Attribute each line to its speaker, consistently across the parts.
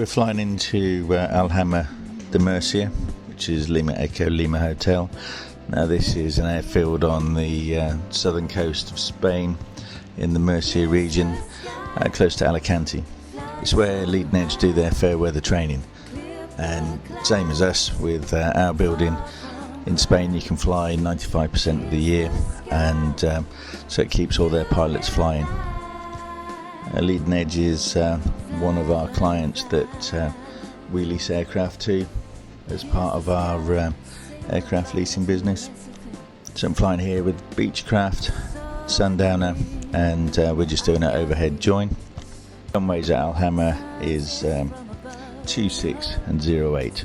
Speaker 1: We're flying into Alhama de Murcia, which is Lima Echo Lima Hotel. Now this is an airfield on the southern coast of Spain in the Murcia region, close to Alicante. It's where Leading Edge do their fair weather training, and same as us with HourBuilding. In Spain you can fly 95% of the year, and so it keeps all their pilots flying. Leading Edge is one of our clients that we lease aircraft to as part of our aircraft leasing business. So I'm flying here with Beechcraft, Sundowner, and we're just doing an overhead join. Runways at Alhama is 26 and 08.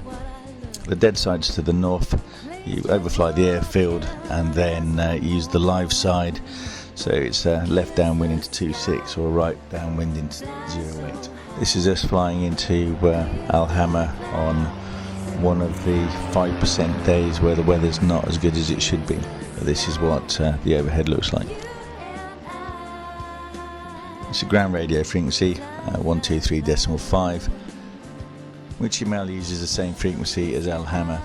Speaker 1: The dead side's to the north. You overfly the airfield and then use the live side, so it's left downwind into 26 or right downwind into 08. This is us flying into Alhama on one of the 5% days where the weather's not as good as it should be. This is what the overhead looks like. It's a ground radio frequency, 123.5, which email uses the same frequency as Alhama.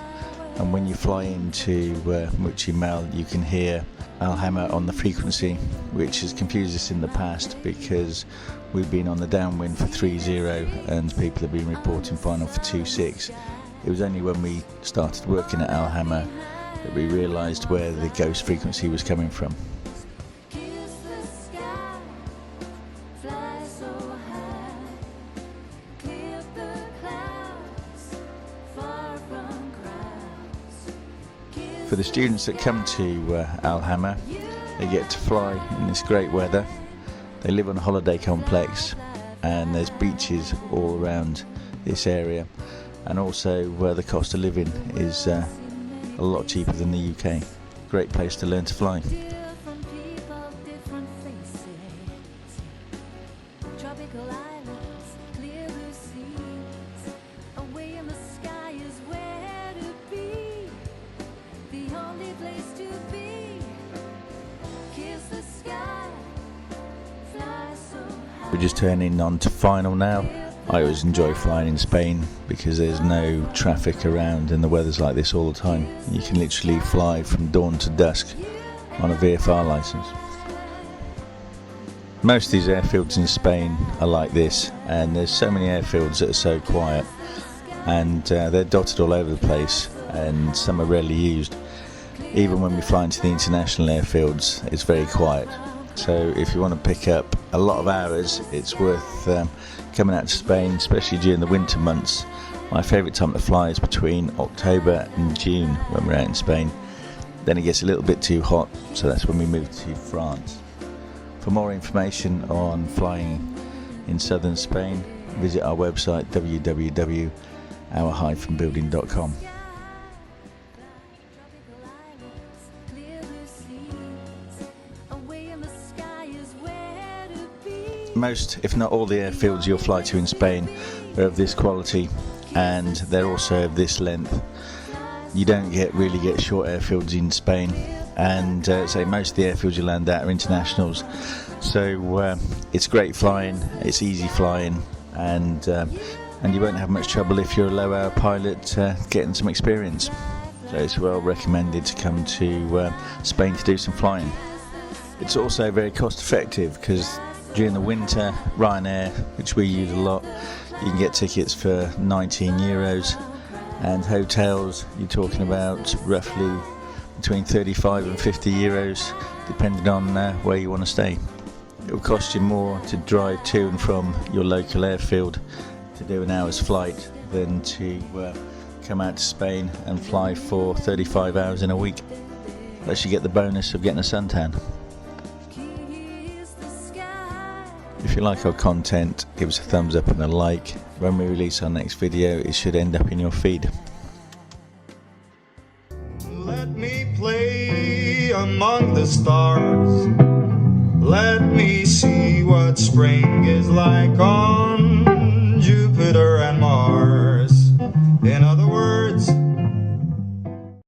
Speaker 1: And when you fly into Muchimal, you can hear Alhama on the frequency, which has confused us in the past because we've been on the downwind for 30 and people have been reporting final for 26. It was only when we started working at Alhama that we realised where the ghost frequency was coming from. For the students that come to Alhama, they get to fly in this great weather. They live on a holiday complex and there's beaches all around this area, and also where the cost of living is a lot cheaper than the UK. Great place to learn to fly. We're just turning on to final now. I always enjoy flying in Spain because there's no traffic around and the weather's like this all the time. You can literally fly from dawn to dusk on a VFR license. Most of these airfields in Spain are like this, and there's so many airfields that are so quiet, and they're dotted all over the place, and some are rarely used. Even when we fly into the international airfields, it's very quiet. So if you want to pick up a lot of hours, it's worth coming out to Spain, especially during the winter months. My favourite time to fly is between October and June when we're out in Spain. Then it gets a little bit too hot, so that's when we move to France. For more information on flying in southern Spain, visit our website www.our-building.com. Most, if not all, the airfields you'll fly to in Spain are of this quality, and they're also of this length. You don't really get short airfields in Spain, and say most of the airfields you land at are internationals. So it's great flying, it's easy flying, and you won't have much trouble if you're a low-hour pilot getting some experience. So it's well recommended to come to Spain to do some flying. It's also very cost-effective because during the winter, Ryanair, which we use a lot, you can get tickets for €19, and hotels, you're talking about roughly between 35 and €50, depending on where you want to stay. It will cost you more to drive to and from your local airfield to do an hour's flight than to come out to Spain and fly for 35 hours in a week, unless you get the bonus of getting a suntan. If you like our content, give us a thumbs up and a like. When we release our next video, it should end up in your feed.
Speaker 2: Let me play among the stars. Let me see what spring is like on